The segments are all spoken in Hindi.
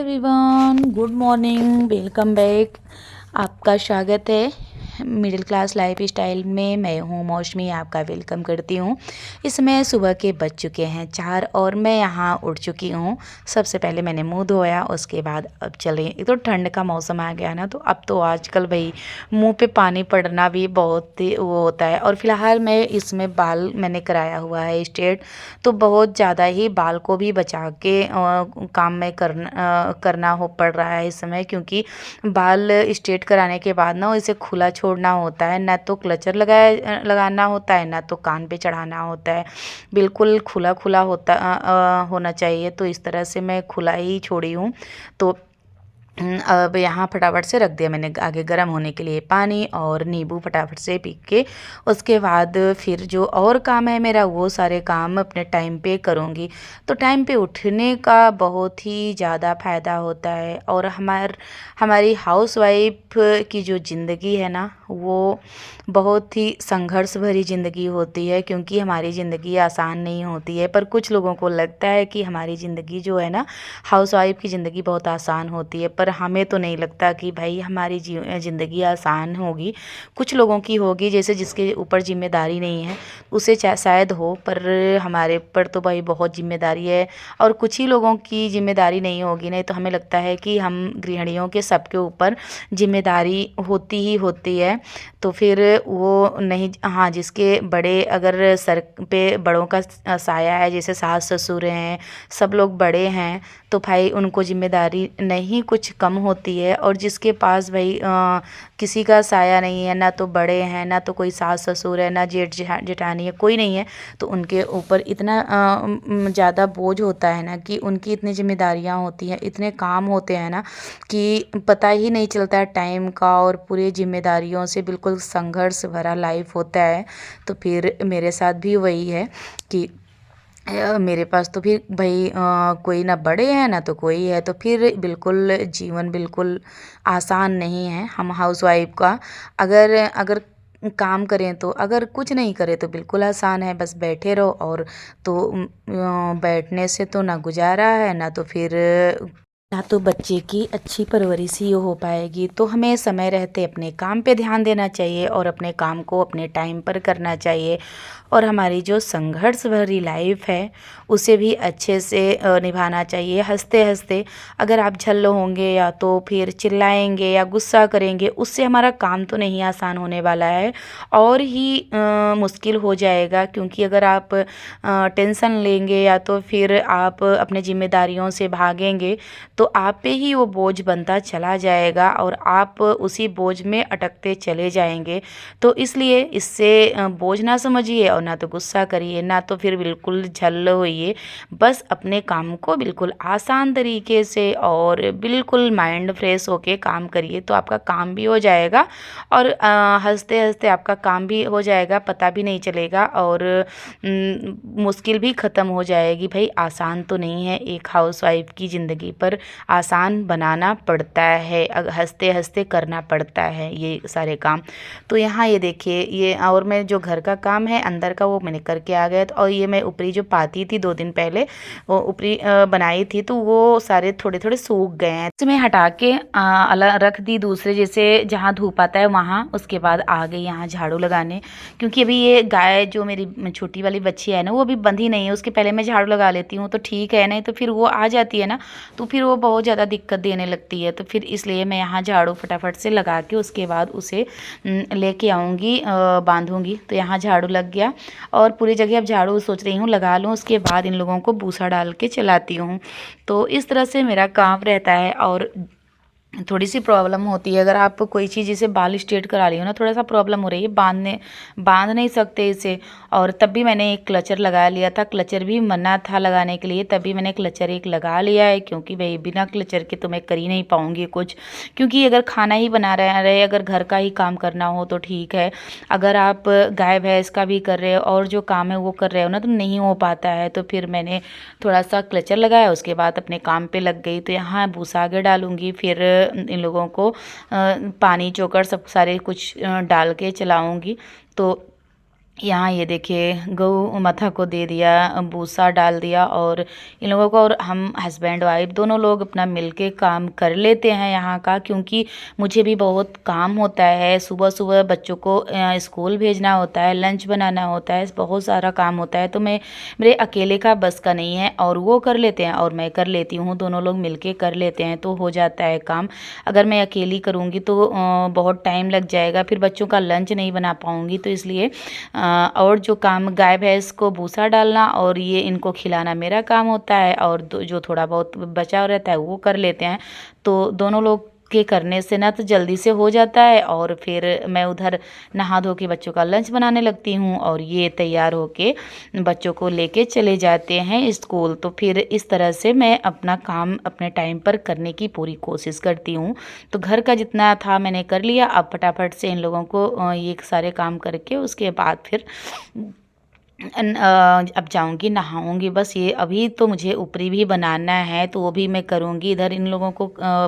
Everyone, good morning, welcome back. आपका स्वागत है मिडिल क्लास लाइफ स्टाइल में। मैं हूँ मौसमी, आपका वेलकम करती हूँ। इसमें सुबह के बज चुके हैं 4 और मैं यहाँ उठ चुकी हूँ। सबसे पहले मैंने मुंह धोया, उसके बाद अब चले। एक तो ठंड का मौसम आ गया ना, तो अब तो आजकल भाई मुंह पे पानी पड़ना भी बहुत ही वो होता है। और फिलहाल मैं इसमें बाल मैंने कराया हुआ है स्ट्रेट, तो बहुत ज़्यादा ही बाल को भी बचा के काम में करना हो पड़ रहा है इस समय, क्योंकि बाल स्ट्रेट कराने के बाद ना इसे खुला छोड़ना होता है। ना तो क्लचर लगाना होता है, ना तो कान पे चढ़ाना होता है। बिल्कुल खुला खुला होना चाहिए। तो इस तरह से मैं खुला ही छोड़ी हूँ। तो अब यहाँ फटाफट से रख दिया मैंने आगे गर्म होने के लिए पानी और नींबू, फटाफट से पी के उसके बाद फिर जो और काम है मेरा वो सारे काम अपने टाइम पे करूँगी। तो टाइम पे उठने का बहुत ही ज़्यादा फ़ायदा होता है। और हमारी हाउसवाइफ की जो ज़िंदगी है ना, वो बहुत ही संघर्ष भरी ज़िंदगी होती है, क्योंकि हमारी ज़िंदगी आसान नहीं होती है। पर कुछ लोगों को लगता है कि हमारी ज़िंदगी जो है ना, हाउसवाइफ की ज़िंदगी बहुत आसान होती है, पर हमें तो नहीं लगता कि भाई हमारी ज़िंदगी आसान होगी। कुछ लोगों की होगी, जैसे जिसके ऊपर जिम्मेदारी नहीं है उसे शायद हो, पर हमारे ऊपर तो भाई बहुत जिम्मेदारी है। और कुछ ही लोगों की जिम्मेदारी नहीं होगी, नहीं तो हमें लगता है कि हम गृहिणियों के सबके ऊपर जिम्मेदारी होती ही होती है। तो फिर वो नहीं, हाँ, जिसके बड़े अगर सर पे बड़ों का साया है, जैसे सास ससुर हैं, सब लोग बड़े हैं, तो भाई उनको जिम्मेदारी नहीं कुछ कम होती है। और जिसके पास भाई किसी का साया नहीं है, ना तो बड़े हैं, ना तो कोई सास ससुर है, ना जेठ जेठानी है, कोई नहीं है, तो उनके ऊपर इतना ज़्यादा बोझ होता है ना, कि उनकी इतनी जिम्मेदारियां होती हैं, इतने काम होते हैं ना, कि पता ही नहीं चलता है टाइम का। और पूरी जिम्मेदारियों से बिल्कुल संघर्ष भरा लाइफ होता है। तो फिर मेरे साथ भी वही है कि मेरे पास तो फिर भाई कोई ना बड़े हैं ना तो कोई है, तो फिर बिल्कुल जीवन बिल्कुल आसान नहीं है हम हाउसवाइफ का। अगर अगर काम करें तो, अगर कुछ नहीं करें तो बिल्कुल आसान है, बस बैठे रहो। और तो बैठने से तो ना गुजारा है, ना तो फिर ना तो बच्चे की अच्छी परवरिश ही हो पाएगी। तो हमें समय रहते अपने काम पे ध्यान देना चाहिए और अपने काम को अपने टाइम पर करना चाहिए। और हमारी जो संघर्ष भरी लाइफ है उसे भी अच्छे से निभाना चाहिए, हंसते हंसते। अगर आप झल्ल होंगे या तो फिर चिल्लाएंगे या गुस्सा करेंगे, उससे हमारा काम तो नहीं आसान होने वाला है, और ही मुश्किल हो जाएगा। क्योंकि अगर आप टेंशन लेंगे या तो फिर आप अपने जिम्मेदारियों से भागेंगे, तो आप पे ही वो बोझ बनता चला जाएगा और आप उसी बोझ में अटकते चले जाएंगे। तो इसलिए इससे बोझ ना समझिए और ना तो गुस्सा करिए, ना तो फिर बिल्कुल झल्ल होइए। बस अपने काम को बिल्कुल आसान तरीके से और बिल्कुल माइंड फ्रेश होके काम करिए, तो आपका काम भी हो जाएगा और हंसते हंसते आपका काम भी हो जाएगा, पता भी नहीं चलेगा। और मुश्किल भी ख़त्म हो जाएगी। भाई आसान तो नहीं है, एक हाउसवाइफ की ज़िंदगी पर आसान बनाना पड़ता है, हंसते हंसते करना पड़ता है ये सारे काम। तो यहाँ ये देखिए, ये और मैं जो घर का काम है अंदर का वो मैंने करके आ गया। और ये मैं ऊपरी जो पाती थी 2 दिन पहले, वो ऊपरी बनाई थी, तो वो सारे थोड़े थोड़े सूख गए हैं, तो मैं हटा के अलग रख दी दूसरे, जैसे जहाँ धूप आता है वहाँ। उसके बाद आ गई यहाँ झाड़ू लगाने, क्योंकि अभी ये गाय जो मेरी छोटी वाली बच्ची है ना, वो अभी बंधी नहीं है। उसके पहले मैं झाड़ू लगा लेती हूँ तो ठीक है, नहीं तो फिर वो आ जाती है ना, तो फिर वो बहुत ज़्यादा दिक्कत देने लगती है। तो फिर इसलिए मैं यहाँ झाड़ू फटाफट से लगा के उसके बाद उसे लेके आऊँगी, बांधूँगी। तो यहाँ झाड़ू लग गया और पूरी जगह अब झाड़ू सोच रही हूँ लगा लूँ, उसके बाद इन लोगों को भूसा डाल के चलाती हूँ। तो इस तरह से मेरा काम रहता है। और थोड़ी सी प्रॉब्लम होती है, अगर आप कोई चीज़ जैसे बाल स्ट्रेट करा रही हो ना, थोड़ा सा प्रॉब्लम हो रही है, बांध नहीं सकते इसे। और तब भी मैंने एक क्लचर लगा लिया था, क्लचर भी मना था लगाने के लिए, तभी मैंने क्लचर एक लगा लिया है। क्योंकि भाई बिना क्लचर के तो मैं कर ही नहीं पाऊँगी कुछ, क्योंकि अगर खाना ही बना रहे, अगर घर का ही काम करना हो तो ठीक है। अगर आप गाय भैंस का भी कर रहे हो और जो काम है वो कर रहे हो ना, तो नहीं हो पाता है। तो फिर मैंने थोड़ा सा क्लचर लगाया, उसके बाद अपने काम पे लग गई। तो यहाँ भूसा आगे डालूँगी, फिर इन लोगों को पानी चोकर सब सारे कुछ डाल के चलाऊँगी। तो यहाँ ये देखिए गऊ माता को दे दिया, भूसा डाल दिया, और इन लोगों को, और हम हस्बैंड वाइफ दोनों लोग अपना मिलके काम कर लेते हैं यहाँ का, क्योंकि मुझे भी बहुत काम होता है। सुबह सुबह बच्चों को स्कूल भेजना होता है, लंच बनाना होता है, बहुत सारा काम होता है। तो मैं, मेरे अकेले का बस का नहीं है, और वो कर लेते हैं और मैं कर लेती हूँ, दोनों लोग मिलके कर लेते हैं तो हो जाता है काम। अगर मैं अकेली करूँगी तो बहुत टाइम लग जाएगा, फिर बच्चों का लंच नहीं बना पाऊँगी। तो इसलिए और जो काम गाय भैंस को भूसा डालना और ये इनको खिलाना मेरा काम होता है, और जो थोड़ा बहुत बचा रहता है वो कर लेते हैं। तो दोनों लोग के करने से ना तो जल्दी से हो जाता है, और फिर मैं उधर नहा धो के बच्चों का लंच बनाने लगती हूँ, और ये तैयार होके बच्चों को लेके चले जाते हैं स्कूल। तो फिर इस तरह से मैं अपना काम अपने टाइम पर करने की पूरी कोशिश करती हूँ। तो घर का जितना था मैंने कर लिया, अब फटाफट से इन लोगों को ये सारे काम करके उसके बाद फिर अब जाऊंगी नहाऊंगी। बस ये अभी तो मुझे ऊपरी भी बनाना है, तो वो भी मैं करूंगी। इधर इन लोगों को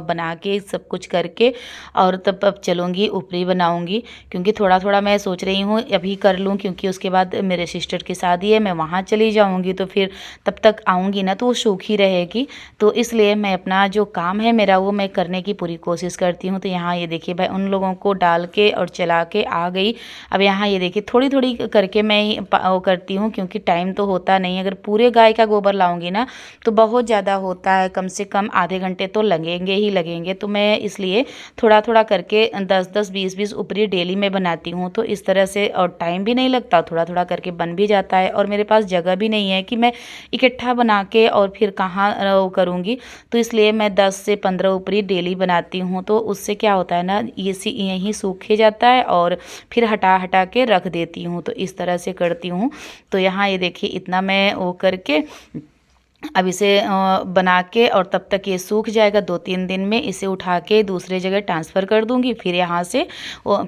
बना के सब कुछ करके और तब अब चलूंगी ऊपरी बनाऊंगी, क्योंकि थोड़ा थोड़ा मैं सोच रही हूँ अभी कर लूँ, क्योंकि उसके बाद मेरे सिस्टर की शादी है, मैं वहाँ चली जाऊँगी, तो फिर तब तक आऊँगी ना तो वो सूखी रहेगी। तो इसलिए मैं अपना जो काम है मेरा वो मैं करने की पूरी कोशिश करती हूँ। तो यहाँ ये देखिए भाई उन लोगों को डाल के और चला के आ गई। अब यहाँ ये देखिए थोड़ी थोड़ी करके मैं वो करती हूँ, क्योंकि टाइम तो होता नहीं। अगर पूरे गाय का गोबर लाऊंगी ना तो बहुत ज़्यादा होता है, कम से कम आधे घंटे तो लगेंगे ही लगेंगे। तो मैं इसलिए थोड़ा थोड़ा करके 10-10 20-20 ऊपरी डेली में बनाती हूँ। तो इस तरह से और टाइम भी नहीं लगता, थोड़ा थोड़ा करके बन भी जाता है, और मेरे पास जगह भी नहीं है कि मैं इकट्ठा बना के और फिर कहाँ वो करूँगी। तो इसलिए मैं 10 से 15 ऊपरी डेली बनाती हूँ। तो उससे क्या होता है ना, ये यहीं सूखे जाता है और फिर हटा हटा के रख देती हूँ। तो इस तरह से करती हूँ। तो यहाँ ये देखिए इतना मैं वो करके अब इसे बना के, और तब तक ये सूख जाएगा। 2-3 दिन में इसे उठा के दूसरे जगह ट्रांसफ़र कर दूँगी, फिर यहाँ से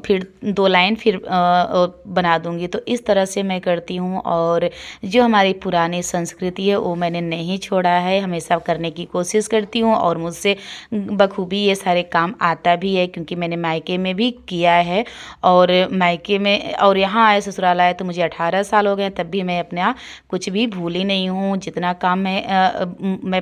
फिर 2 लाइन फिर बना दूँगी। तो इस तरह से मैं करती हूँ, और जो हमारी पुरानी संस्कृति है वो मैंने नहीं छोड़ा है, हमेशा करने की कोशिश करती हूँ, और मुझसे बखूबी ये सारे काम आता भी है, क्योंकि मैंने मायके में भी किया है। और मायके में और यहाँ आए, ससुराल आए तो मुझे 18 साल हो गए, तब भी मैं अपना कुछ भी भूली नहीं हूँ। जितना काम मैं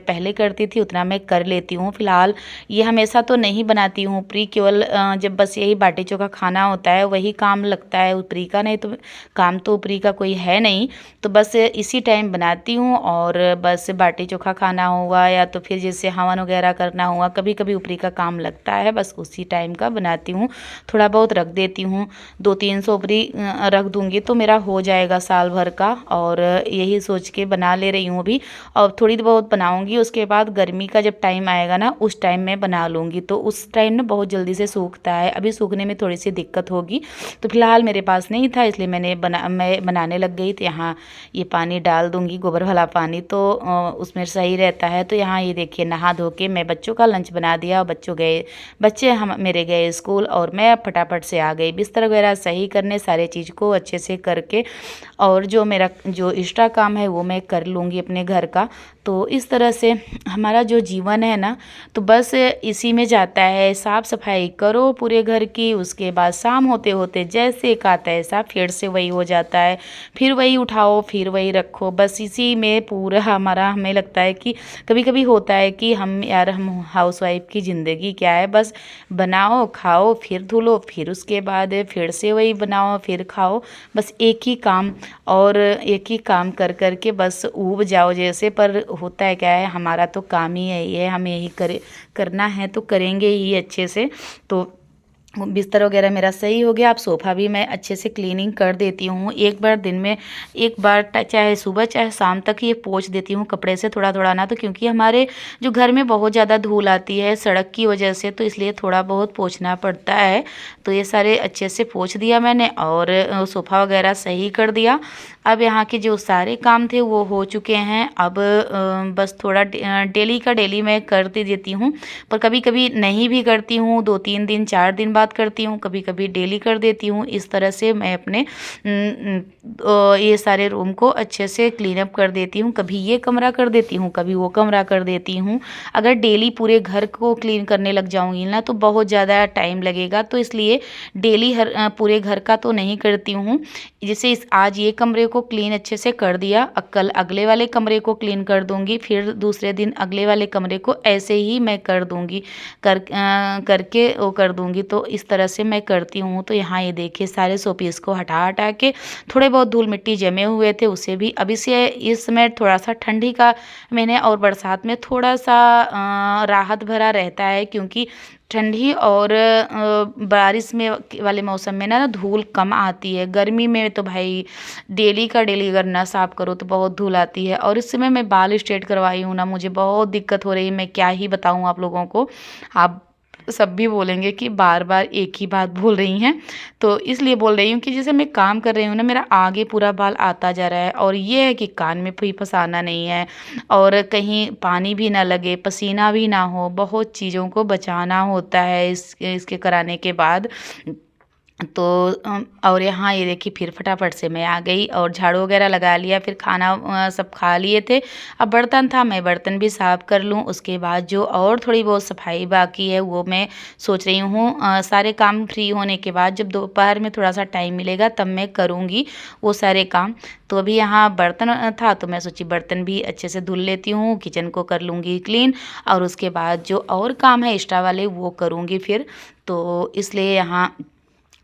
पहले करती थी उतना मैं कर लेती हूँ। फ़िलहाल ये हमेशा तो नहीं बनाती हूँ ऊपरी, केवल जब बस यही बाटी चोखा खाना होता है वही काम लगता है ऊपरी का, नहीं तो काम तो ऊपरी का कोई है नहीं। तो बस इसी टाइम बनाती हूँ, और बस बाटी चोखा खाना हुआ या तो फिर जैसे हवन वगैरह करना हुआ, कभी कभी ऊपरी का काम लगता है, बस उसी टाइम का बनाती हूँ। थोड़ा बहुत रख देती हूँ, 200-300 ऊपरी रख दूँगी तो मेरा हो जाएगा साल भर का, और यही सोच के बना ले रही हूँ अभी। और थोड़ी बहुत बनाऊंगी, उसके बाद गर्मी का जब टाइम आएगा ना उस टाइम मैं बना लूँगी। तो उस टाइम ना बहुत जल्दी से सूखता है, अभी सूखने में थोड़ी सी दिक्कत होगी। तो फिलहाल मेरे पास नहीं था, इसलिए मैं बनाने लग गई। तो यहाँ ये पानी डाल दूँगी, गोबर वाला पानी, तो उसमें सही रहता है। तो यहाँ ये देखिए नहा धो के मैं बच्चों का लंच बना दिया, बच्चे हम मेरे गए स्कूल, और मैं फटाफट से आ गई बिस्तर वगैरह सही करने, सारे चीज़ को अच्छे से करके, और जो मेरा जो एक्स्ट्रा काम है वो मैं कर लूँगी अपने घर का। तो इस तरह से हमारा जो जीवन है ना, तो बस इसी में जाता है। साफ़ सफाई करो पूरे घर की, उसके बाद शाम होते होते जैसे एक आता है ऐसा फिर से वही हो जाता है, फिर वही उठाओ फिर वही रखो, बस इसी में पूरा हमारा, हमें लगता है कि कभी कभी होता है कि हम हाउसवाइफ की ज़िंदगी क्या है, बस बनाओ खाओ फिर धुलो, फिर उसके बाद फिर से वही बनाओ फिर खाओ, बस एक ही काम और एक ही काम कर कर के बस ऊब जाओ जैसे। पर होता है क्या है, हमारा तो काम ही यही है, हम यही करना है तो करेंगे ही अच्छे से। तो बिस्तर वगैरह मेरा सही हो गया। अब सोफ़ा भी मैं अच्छे से क्लीनिंग कर देती हूँ, एक बार दिन में एक बार, चाहे सुबह चाहे शाम तक ये पोंछ देती हूँ कपड़े से थोड़ा थोड़ा ना। तो क्योंकि हमारे जो घर में बहुत ज़्यादा धूल आती है सड़क की वजह से, तो इसलिए थोड़ा बहुत पोंछना पड़ता है। तो ये सारे अच्छे से पोंछ दिया मैंने, और सोफ़ा वगैरह सही कर दिया। अब यहाँ के जो सारे काम थे वो हो चुके हैं। अब बस थोड़ा डेली का डेली मैं कर देती हूँ, पर कभी कभी नहीं भी करती हूँ, 2-3 दिन 4 दिन बाद बाद करती हूँ, कभी कभी डेली कर देती हूँ। इस तरह से मैं अपने ये सारे रूम को अच्छे से क्लीन अप कर देती हूँ। कभी ये कमरा कर देती हूँ, कभी वो कमरा कर देती हूँ। अगर डेली पूरे घर को क्लीन करने लग जाऊँगी ना तो बहुत ज़्यादा टाइम लगेगा, तो इसलिए डेली पूरे घर का तो नहीं करती हूँ। जैसे आज ये कमरे को क्लीन अच्छे से कर दिया, कल अगले वाले कमरे को क्लीन कर दूँगी, फिर दूसरे दिन अगले वाले कमरे को, ऐसे ही मैं कर दूँगी, करके वो कर दूँगी। तो इस तरह से मैं करती हूँ। तो यहाँ ये देखिए सारे शोपीस को हटा हटा के, थोड़े बहुत धूल मिट्टी जमे हुए थे उसे भी, अभी से इस समय थोड़ा सा ठंडी का मैंने और बरसात में थोड़ा सा राहत भरा रहता है, क्योंकि ठंडी और बारिश में वाले मौसम में ना धूल कम आती है। गर्मी में तो भाई डेली का डेली अगर ना साफ करो तो बहुत धूल आती है। और इस समय मैं बाल स्ट्रेट करवाई हूँ ना, मुझे बहुत दिक्कत हो रही है। मैं क्या ही बताऊँ आप लोगों को, आप सब भी बोलेंगे कि बार बार एक ही बात बोल रही हैं। तो इसलिए बोल रही हूँ कि जैसे मैं काम कर रही हूँ ना, मेरा आगे पूरा बाल आता जा रहा है, और ये है कि कान में भी फंसाना नहीं है, और कहीं पानी भी ना लगे, पसीना भी ना हो, बहुत चीज़ों को बचाना होता है इसके कराने के बाद। तो और यहाँ ये देखिए फिर फटाफट से मैं आ गई और झाड़ू वगैरह लगा लिया, फिर खाना सब खा लिए थे। अब बर्तन था, मैं बर्तन भी साफ़ कर लूँ। उसके बाद जो और थोड़ी बहुत सफाई बाकी है वो मैं सोच रही हूँ सारे काम फ्री होने के बाद, जब दोपहर में थोड़ा सा टाइम मिलेगा तब मैं करूँगी वो सारे काम। तो अभी यहाँ बर्तन था तो मैं सोची बर्तन भी अच्छे से धुल लेती हूँ, किचन को कर लूँगी क्लीन, और उसके बाद जो और काम है एक्स्ट्रा वाले वो करूँगी फिर। तो इसलिए यहाँ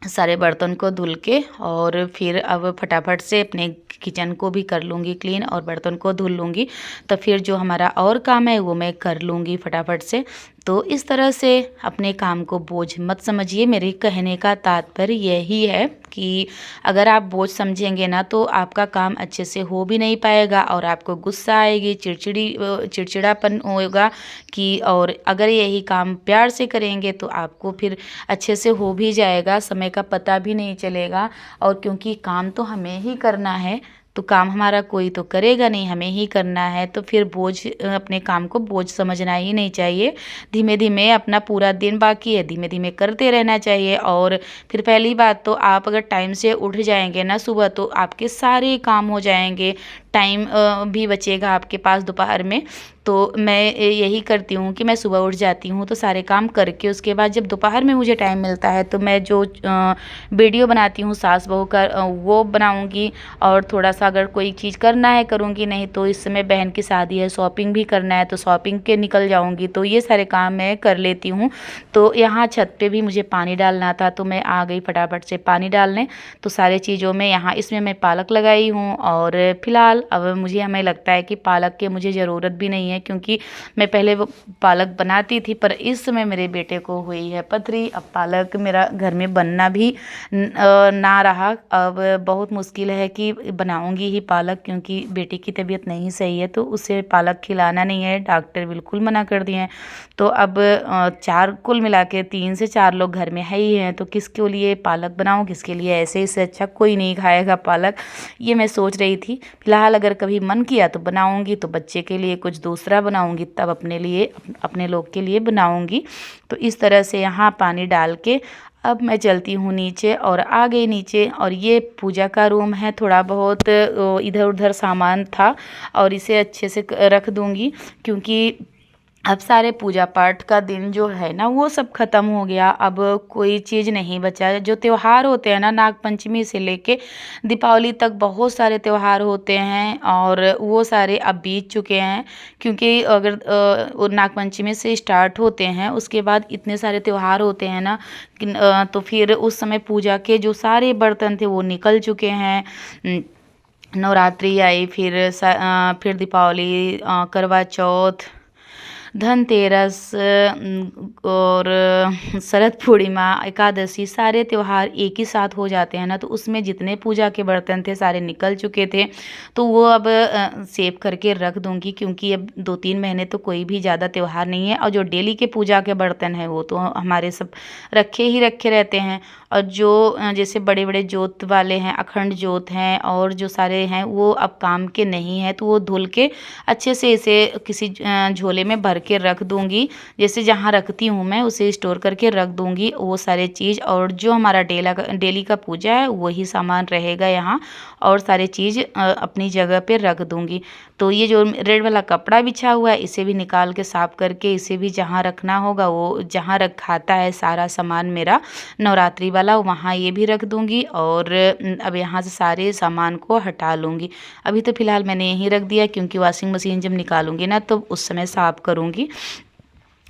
सारे बर्तन को धुल के और फिर अब फटाफट से अपने किचन को भी कर लूँगी क्लीन और बर्तन को धुल लूँगी। तो फिर जो हमारा और काम है वो मैं कर लूँगी फटाफट से। तो इस तरह से अपने काम को बोझ मत समझिए। मेरे कहने का तात्पर्य यही है कि अगर आप बोझ समझेंगे ना तो आपका काम अच्छे से हो भी नहीं पाएगा, और आपको गुस्सा आएगी, चिड़चिड़ापन होगा कि, और अगर यही काम प्यार से करेंगे तो आपको फिर अच्छे से हो भी जाएगा, समय का पता भी नहीं चलेगा। और क्योंकि काम तो हमें ही करना है, तो काम हमारा कोई तो करेगा नहीं, हमें ही करना है। तो फिर अपने काम को बोझ समझना ही नहीं चाहिए। धीमे धीमे अपना पूरा दिन बाकी है, धीमे धीमे करते रहना चाहिए। और फिर पहली बात तो आप अगर टाइम से उठ जाएंगे ना सुबह, तो आपके सारे काम हो जाएंगे, टाइम भी बचेगा आपके पास दोपहर में। तो मैं यही करती हूँ कि मैं सुबह उठ जाती हूँ तो सारे काम करके उसके बाद जब दोपहर में मुझे टाइम मिलता है तो मैं जो वीडियो बनाती हूँ सास बहू का वो बनाऊँगी, और थोड़ा सा अगर कोई चीज़ करना है करूँगी, नहीं तो इस समय बहन की शादी है, शॉपिंग भी करना है तो शॉपिंग के निकल जाऊँगी। तो ये सारे काम मैं कर लेती हूँ। तो यहाँ छत पे भी मुझे पानी डालना था तो मैं आ गई फटाफट से पानी डालने। तो सारे चीज़ों में यहाँ इसमें मैं पालक लगाई हूँ, और फिलहाल अब मुझे हमें लगता है कि पालक की मुझे ज़रूरत भी नहीं है, क्योंकि मैं पहले वो पालक बनाती थी। पर इस समय मेरे बेटे को हुई है पथरी, अब पालक मेरा घर में बनना भी ना रहा। अब बहुत मुश्किल है कि बनाऊंगी ही पालक, क्योंकि बेटी की तबीयत नहीं सही है तो उसे पालक खिलाना नहीं है, डॉक्टर बिल्कुल मना कर दिए हैं। तो अब चार कुल मिला के 3 से 4 लोग घर में है ही हैं, तो किसके लिए पालक बनाऊं, किसके लिए? ऐसे इससे अच्छा कोई नहीं खाएगा पालक, ये मैं सोच रही थी। फिलहाल अगर कभी मन किया तो बनाऊंगी, तो बच्चे के लिए कुछ दूसरा बनाऊंगी, तब अपने लिए अपने लोग के लिए बनाऊंगी। तो इस तरह से यहाँ पानी डाल के अब मैं चलती हूँ नीचे, और आ गई नीचे। और ये पूजा का रूम है, थोड़ा बहुत इधर उधर सामान था और इसे अच्छे से रख दूँगी, क्योंकि अब सारे पूजा पाठ का दिन जो है ना वो सब ख़त्म हो गया। अब कोई चीज़ नहीं बचा। जो त्यौहार होते हैं ना, नाग पंचमी से लेके दीपावली तक बहुत सारे त्यौहार होते हैं, और वो सारे अब बीत चुके हैं। क्योंकि अगर नाग पंचमी से स्टार्ट होते हैं उसके बाद इतने सारे त्यौहार होते हैं ना तो फिर उस समय पूजा के जो सारे बर्तन थे वो निकल चुके हैं। नवरात्रि आई, फिर दीपावली, करवा चौथ, धनतेरस और शरद पूर्णिमा, एकादशी, सारे त्यौहार एक ही साथ हो जाते हैं ना, तो उसमें जितने पूजा के बर्तन थे सारे निकल चुके थे। तो वो अब सेव करके रख दूंगी, क्योंकि अब 2-3 महीने तो कोई भी ज़्यादा त्यौहार नहीं है। और जो डेली के पूजा के बर्तन हैं वो तो हमारे सब रखे ही रखे रहते हैं। और जो जैसे बड़े बड़े जोत वाले हैं, अखंड जोत हैं, और जो सारे हैं वो अब काम के नहीं हैं, तो वो धुल के अच्छे से इसे किसी झोले में भर करके रख दूँगी। जैसे जहाँ रखती हूँ मैं उसे स्टोर करके रख दूँगी वो सारे चीज़, और जो हमारा डेली का पूजा है वही सामान रहेगा यहाँ, और सारी चीज़ अपनी जगह पे रख दूँगी। तो ये जो रेड वाला कपड़ा बिछा हुआ है इसे भी निकाल के साफ़ करके इसे भी जहाँ रखना होगा वो जहाँ रखाता है सारा सामान मेरा नवरात्रि वाला, वहाँ ये भी रख दूँगी। और अब यहाँ से सारे सामान को हटा लूँगी। अभी तो फ़िलहाल मैंने यहीं रख दिया क्योंकि वॉशिंग मशीन जब निकालूँगी ना तो उस समय साफ़ करूँगी।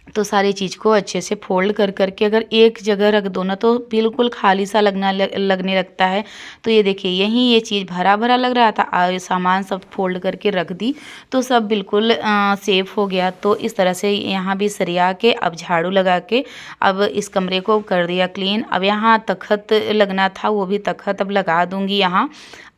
तो सारी चीज़ को अच्छे से फ़ोल्ड कर के अगर एक जगह रख दो ना तो बिल्कुल खाली सा लगने लगता है। तो ये देखिए यहीं ये चीज़ भरा-भरा लग रहा था, सामान सब फ़ोल्ड करके रख दी तो सब बिल्कुल सेफ़ हो गया। तो इस तरह से यहाँ भी सरिया के अब झाड़ू लगा के अब इस कमरे को कर दिया क्लीन। अब यहाँ तख़्त लगना था वो भी तख़्त अब लगा दूँगी यहाँ।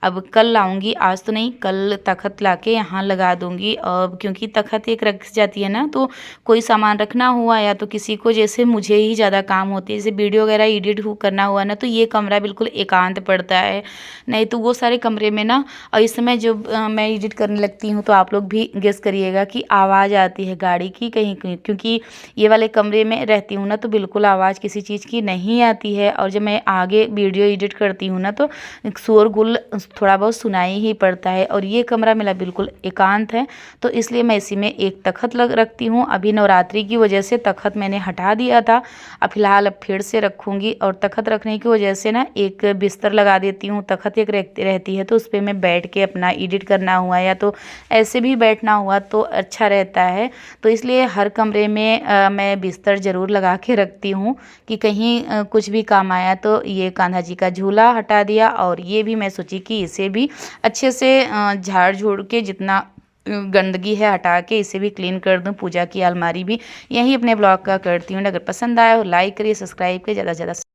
अब कल लाऊंगी, आज तो नहीं, कल तख़्त लाके यहाँ लगा दूँगी। अब क्योंकि तख़्त एक रख जाती है ना तो कोई सामान रखना हुआ या तो किसी को, जैसे मुझे ही ज़्यादा काम होती है, जैसे वीडियो वगैरह एडिट करना हुआ ना तो ये कमरा बिल्कुल एकांत पड़ता है। नहीं तो वो सारे कमरे में ना, और इस समय जब मैं एडिट करने लगती हूँ तो आप लोग भी गेस करिएगा कि आवाज़ आती है गाड़ी की कहीं कहीं, क्योंकि ये वाले कमरे में रहती हूँ ना तो बिल्कुल आवाज़ किसी चीज़ की नहीं आती है। और जब मैं आगे वीडियो एडिट करती हूँ ना तो शोरगुल थोड़ा बहुत सुनाई ही पड़ता है। और ये कमरा मेरा बिल्कुल एकांत है तो इसलिए मैं इसी में एक तख़्त रखती हूँ। अभी नवरात्रि की वजह से तख़्त मैंने हटा दिया था, अब फ़िलहाल अब फिर से रखूँगी। और तख़्त रखने की वजह से ना एक बिस्तर लगा देती हूँ, तख़्त एक रहती है तो उस पर मैं बैठ के अपना एडिट करना हुआ या तो ऐसे भी बैठना हुआ तो अच्छा रहता है। तो इसलिए हर कमरे में मैं बिस्तर ज़रूर लगा के रखती हूँ कि कहीं कुछ भी काम आया। तो ये कान्हा जी का झूला हटा दिया, और ये भी मैं सोची कि इसे भी अच्छे से झाड़ झूड़ के जितना गंदगी है हटा के इसे भी क्लीन कर दूं। पूजा की अलमारी भी यहीं अपने ब्लॉग का करती हूँ। अगर पसंद आया हो लाइक करिए, सब्सक्राइब करिए, ज़्यादा से ज़्यादा